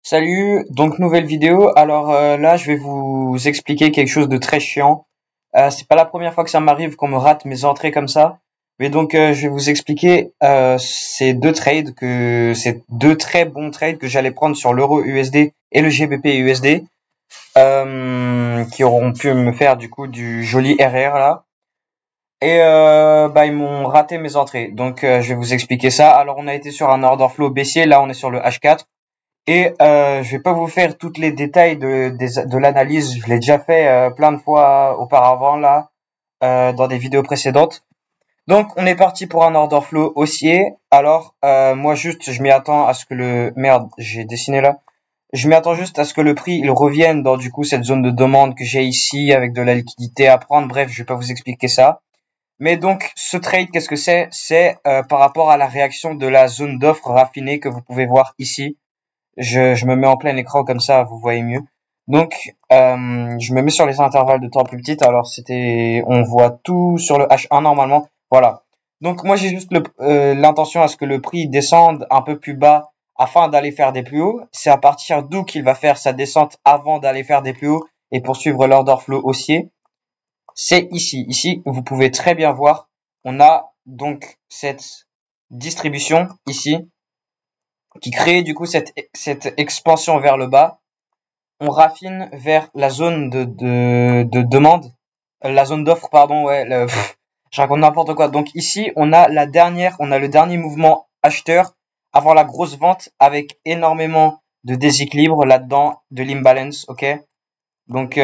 Salut, donc nouvelle vidéo. Alors là, je vais vous expliquer quelque chose de très chiant. C'est pas la première fois que ça m'arrive qu'on me rate mes entrées comme ça. Mais donc je vais vous expliquer ces deux très bons trades que j'allais prendre sur l'euro USD et le GBP USD qui auront pu me faire du coup du joli RR là. Et bah ils m'ont raté mes entrées. Donc je vais vous expliquer ça. Alors on a été sur un order flow baissier, là on est sur le H4. Et je vais pas vous faire tous les détails de l'analyse, je l'ai déjà fait plein de fois auparavant là, dans des vidéos précédentes. Donc on est parti pour un order flow haussier. Alors moi juste je m'y attends à ce que j'ai dessiné là. Je m'y attends juste à ce que le prix il revienne dans du coup cette zone de demande que j'ai ici avec de la liquidité à prendre. Bref, je vais pas vous expliquer ça. Mais donc ce trade, qu'est-ce que c'est? C'est par rapport à la réaction de la zone d'offre raffinée que vous pouvez voir ici. Je me mets en plein écran comme ça, vous voyez mieux. Donc, je me mets sur les intervalles de temps plus petites. Alors, on voit tout sur le H1 normalement. Voilà. Donc, moi, j'ai juste l'intention à ce que le prix descende un peu plus bas afin d'aller faire des plus hauts. C'est à partir d'où qu'il va faire sa descente avant d'aller faire des plus hauts et poursuivre l'order flow haussier. C'est ici. Ici, vous pouvez très bien voir. On a donc cette distribution ici qui crée du coup cette expansion vers le bas. On raffine vers la zone de demande, la zone d'offre, pardon, ouais, je raconte n'importe quoi. Donc ici, on a le dernier mouvement acheteur avant la grosse vente avec énormément de déséquilibre là-dedans, de l'imbalance, ok? Donc,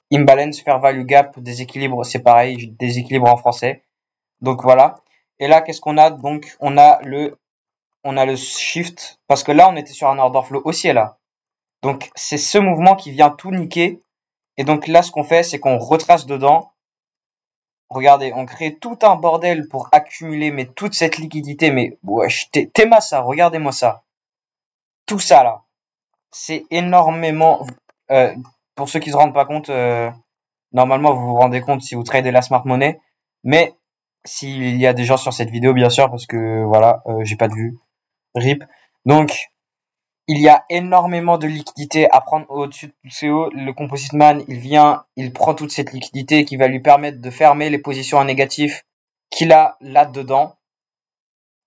imbalance, fair value gap, déséquilibre, c'est pareil, déséquilibre en français. Donc voilà. Et là, qu'est-ce qu'on a? Donc, on a le shift, parce que là, on était sur un order flow haussier, là. Donc, c'est ce mouvement qui vient tout niquer. Et donc, là, ce qu'on fait, c'est qu'on retrace dedans. Regardez, on crée tout un bordel pour accumuler, mais toute cette liquidité. Mais, wesh, t'aimes ça, regardez-moi ça. Tout ça, là. C'est énormément, euh, pour ceux qui se rendent pas compte, normalement, vous vous rendez compte si vous tradez la smart money. Mais, s'il y a des gens sur cette vidéo, bien sûr, parce que, voilà, j'ai pas de vue. RIP. Donc, il y a énormément de liquidité à prendre au-dessus du CO. Le composite man, il prend toute cette liquidité qui va lui permettre de fermer les positions en négatif qu'il a là-dedans.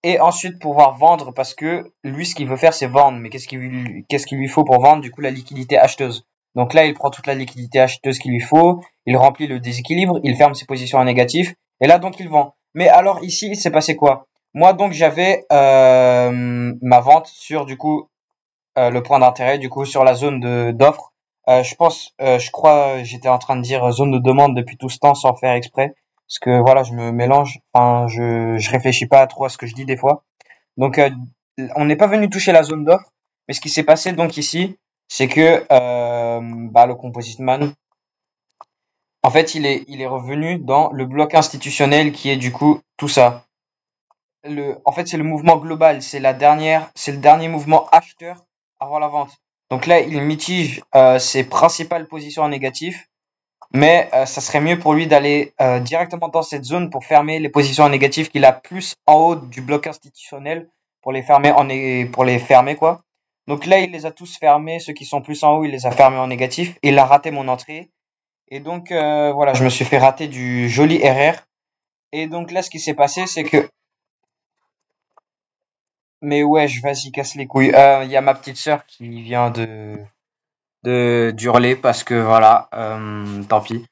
Et ensuite pouvoir vendre parce que lui, ce qu'il veut faire, c'est vendre. Mais qu'est-ce qu'il lui faut pour vendre? Du coup, la liquidité acheteuse. Donc là, il prend toute la liquidité acheteuse qu'il lui faut. Il remplit le déséquilibre. Il ferme ses positions en négatif. Et là, donc, il vend. Mais alors ici, il s'est passé quoi? Moi, donc, j'avais ma vente sur, du coup, le point d'intérêt du coup sur la zone d'offre. Je crois, j'étais en train de dire zone de demande depuis tout ce temps sans faire exprès, parce que voilà, je me mélange. Enfin, je réfléchis pas trop à ce que je dis des fois. Donc, on n'est pas venu toucher la zone d'offre, mais ce qui s'est passé donc ici, c'est que le Composite Man, en fait, il est revenu dans le bloc institutionnel qui est du coup tout ça. En fait, c'est le mouvement global, c'est le dernier mouvement acheteur avant la vente. Donc là, il mitige ses principales positions en négatif, mais ça serait mieux pour lui d'aller directement dans cette zone pour fermer les positions en négatif qu'il a plus en haut du bloc institutionnel pour les fermer pour les fermer quoi. Donc là, il les a tous fermés, ceux qui sont plus en haut, il les a fermés en négatif. Il a raté mon entrée et donc voilà, je me suis fait rater du joli RR. Et donc là, ce qui s'est passé, c'est que mais wesh, vas-y, casse les couilles. Il y a ma petite sœur qui vient d'hurler parce que voilà, tant pis.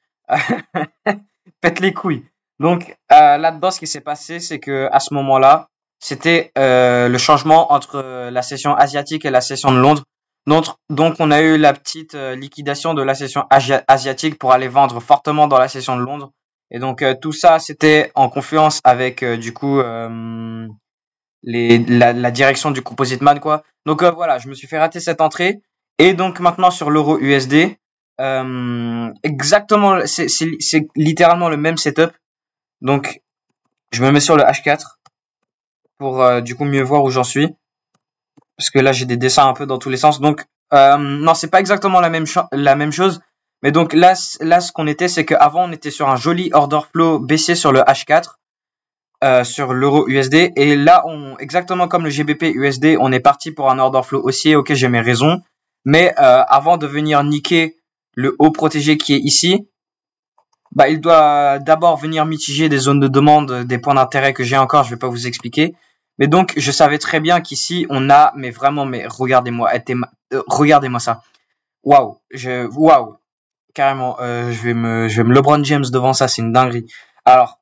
Pète les couilles. Donc là-dedans, ce qui s'est passé, c'est que à ce moment-là, c'était le changement entre la session asiatique et la session de Londres. Donc on a eu la petite liquidation de la session asiatique pour aller vendre fortement dans la session de Londres. Et donc tout ça, c'était en confluence avec du coup la direction du composite man quoi. Donc voilà, je me suis fait rater cette entrée et donc maintenant sur l'euro USD exactement c'est littéralement le même setup. Donc je me mets sur le H4 pour du coup mieux voir où j'en suis parce que là j'ai des dessins un peu dans tous les sens. Donc non, c'est pas exactement la même chose. Mais donc là ce qu'on était, c'est qu'avant on était sur un joli order flow baissier sur le H4. sur l'euro USD. Et là, exactement comme le GBP USD, on est parti pour un order flow haussier. Ok, j'ai mes raisons. Mais avant de venir niquer le haut protégé qui est ici, bah, il doit d'abord venir mitiger des zones de demande, des points d'intérêt que j'ai encore. Je vais pas vous expliquer. Mais donc, je savais très bien qu'ici, on a, mais vraiment, mais regardez-moi, regardez-moi ça. Waouh, waouh, carrément, je vais me LeBron James devant ça, c'est une dinguerie. Alors,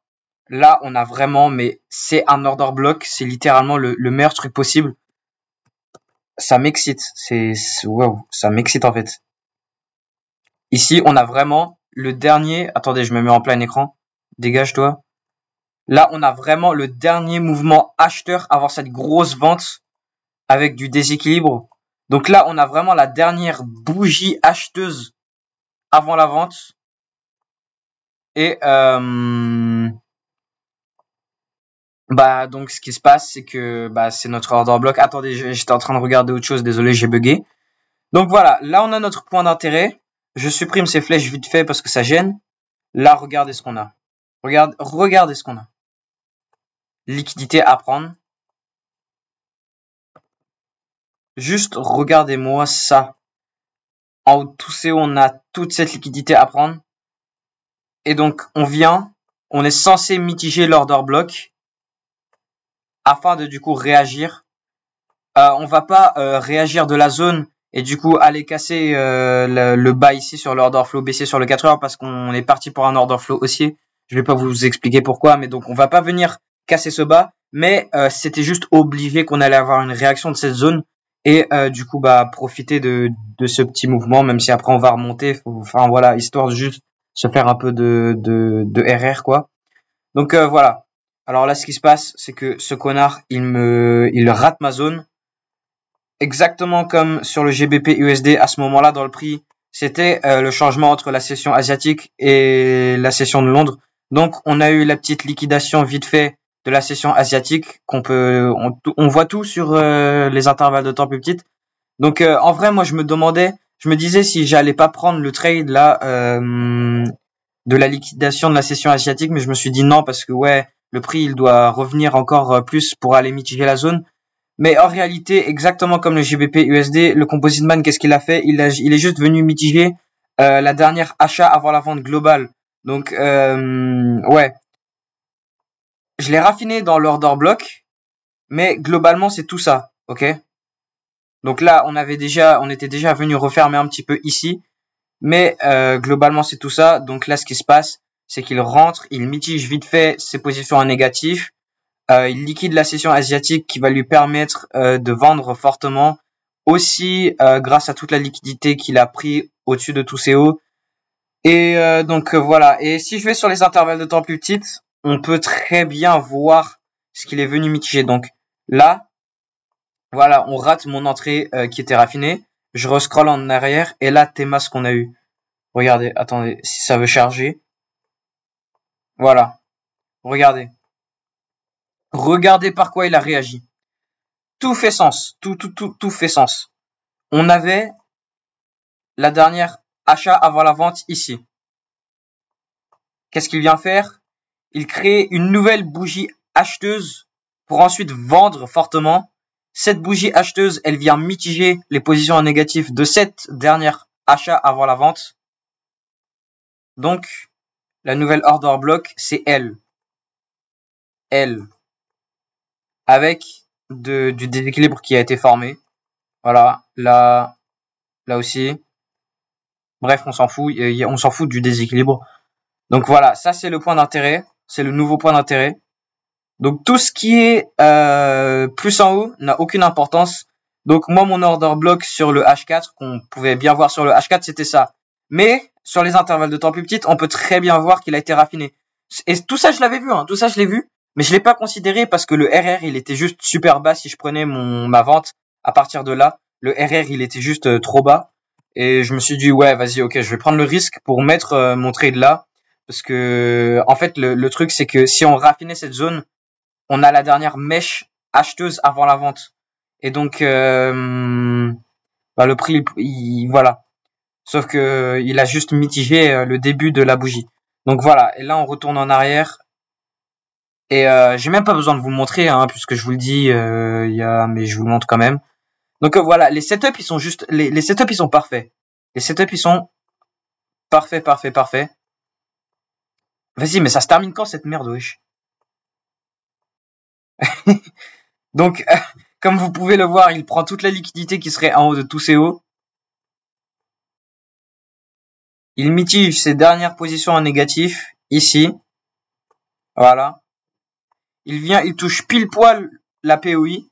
là, on a vraiment, mais c'est un order block, c'est littéralement le meilleur truc possible. Ça m'excite, waouh, ça m'excite en fait. Ici, on a vraiment le dernier, attendez, je me mets en plein écran, dégage-toi. Là, on a vraiment le dernier mouvement acheteur avant cette grosse vente avec du déséquilibre. Donc là, on a vraiment la dernière bougie acheteuse avant la vente. Et bah donc ce qui se passe, c'est que bah c'est notre order block. Attendez, j'étais en train de regarder autre chose, désolé, j'ai bugué. Donc voilà, là on a notre point d'intérêt. Je supprime ces flèches vite fait parce que ça gêne. Là, regardez ce qu'on a. Regardez ce qu'on a. Liquidité à prendre. Juste regardez-moi ça. En haut de tout CO, on a toute cette liquidité à prendre. Et donc, on est censé mitiger l'order block afin de du coup réagir. On va pas réagir de la zone et du coup aller casser le bas ici sur l'order flow baissier sur le 4 heures parce qu'on est parti pour un order flow haussier. Je vais pas vous expliquer pourquoi, mais donc on va pas venir casser ce bas, mais c'était juste obligé qu'on allait avoir une réaction de cette zone et du coup bah profiter de ce petit mouvement, même si après on va remonter, enfin voilà, histoire de juste se faire un peu de RR quoi. Donc voilà. Alors là ce qui se passe, c'est que ce connard, il rate ma zone. Exactement comme sur le GBP USD à ce moment-là dans le prix, c'était le changement entre la session asiatique et la session de Londres. Donc on a eu la petite liquidation vite fait de la session asiatique on voit tout sur les intervalles de temps plus petites. Donc en vrai moi je me disais si j'allais pas prendre le trade là de la liquidation de la session asiatique, mais je me suis dit non parce que ouais le prix il doit revenir encore plus pour aller mitiger la zone. Mais en réalité, exactement comme le GBP USD, le Composite Man, qu'est-ce qu'il a fait? Il est juste venu mitiger la dernière achat avant la vente globale. Donc, ouais, je l'ai raffiné dans l'order block, mais globalement, c'est tout ça, ok? Donc là, on était déjà venu refermer un petit peu ici, mais globalement, c'est tout ça. Donc là, ce qui se passe, c'est qu'il rentre, il mitige vite fait ses positions en négatif. Il liquide la session asiatique qui va lui permettre de vendre fortement. Aussi, grâce à toute la liquidité qu'il a pris au-dessus de tous ses hauts. Et donc voilà. Et si je vais sur les intervalles de temps plus petites, on peut très bien voir ce qu'il est venu mitiger. Donc là, voilà, on rate mon entrée qui était raffinée. Je rescroll en arrière et là, Théma ce qu'on a eu. Regardez, attendez, si ça veut charger. Voilà, regardez. Regardez par quoi il a réagi. Tout fait sens. Tout fait sens. On avait la dernière achat avant la vente ici. Qu'est-ce qu'il vient faire? Il crée une nouvelle bougie acheteuse pour ensuite vendre fortement. Cette bougie acheteuse, elle vient mitiger les positions en négatif de cette dernière achat avant la vente. Donc, la nouvelle order block, c'est elle. Elle. Avec du déséquilibre qui a été formé. Voilà, là aussi. Bref, on s'en fout du déséquilibre. Donc voilà, ça c'est le point d'intérêt, c'est le nouveau point d'intérêt. Donc tout ce qui est plus en haut n'a aucune importance. Donc moi mon order block sur le H4 qu'on pouvait bien voir sur le H4 c'était ça. Mais sur les intervalles de temps plus petites, on peut très bien voir qu'il a été raffiné. Et tout ça je l'avais vu, tout ça je l'ai vu, mais je l'ai pas considéré parce que le RR il était juste super bas si je prenais ma vente à partir de là. Le RR il était juste trop bas et je me suis dit ouais vas-y ok je vais prendre le risque pour mettre mon trade là. Parce que, en fait, le truc, c'est que si on raffinait cette zone, on a la dernière mèche acheteuse avant la vente. Et donc, bah, le prix, voilà. Sauf que, il a juste mitigé le début de la bougie. Donc voilà. Et là, on retourne en arrière. Et j'ai même pas besoin de vous le montrer, hein, puisque je vous le dis, mais je vous le montre quand même. Donc voilà, les setups ils sont juste, les setups ils sont parfaits. Les setups ils sont parfaits, parfaits, parfaits. Vas-y, mais ça se termine quand cette merde, wesh? Donc, comme vous pouvez le voir, il prend toute la liquidité qui serait en haut de tous ces hauts. Il mitige ses dernières positions en négatif, ici. Voilà. Il vient, il touche pile poil la POI.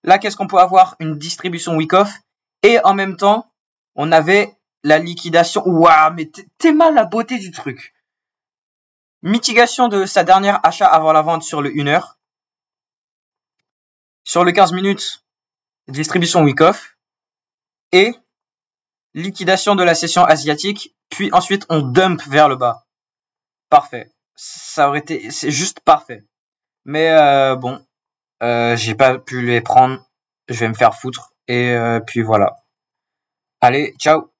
Là, qu'est-ce qu'on peut avoir? Une distribution Wyckoff. Et en même temps, on avait la liquidation. Waouh, mais t'es mal la beauté du truc. Mitigation de sa dernière achat avant la vente sur le 1 heure. Sur le 15 minutes, distribution Wyckoff. Et liquidation de la session asiatique. Puis ensuite, on dump vers le bas. Parfait. Ça aurait été, c'est juste parfait. Mais bon, j'ai pas pu les prendre. Je vais me faire foutre. Et puis voilà. Allez, ciao.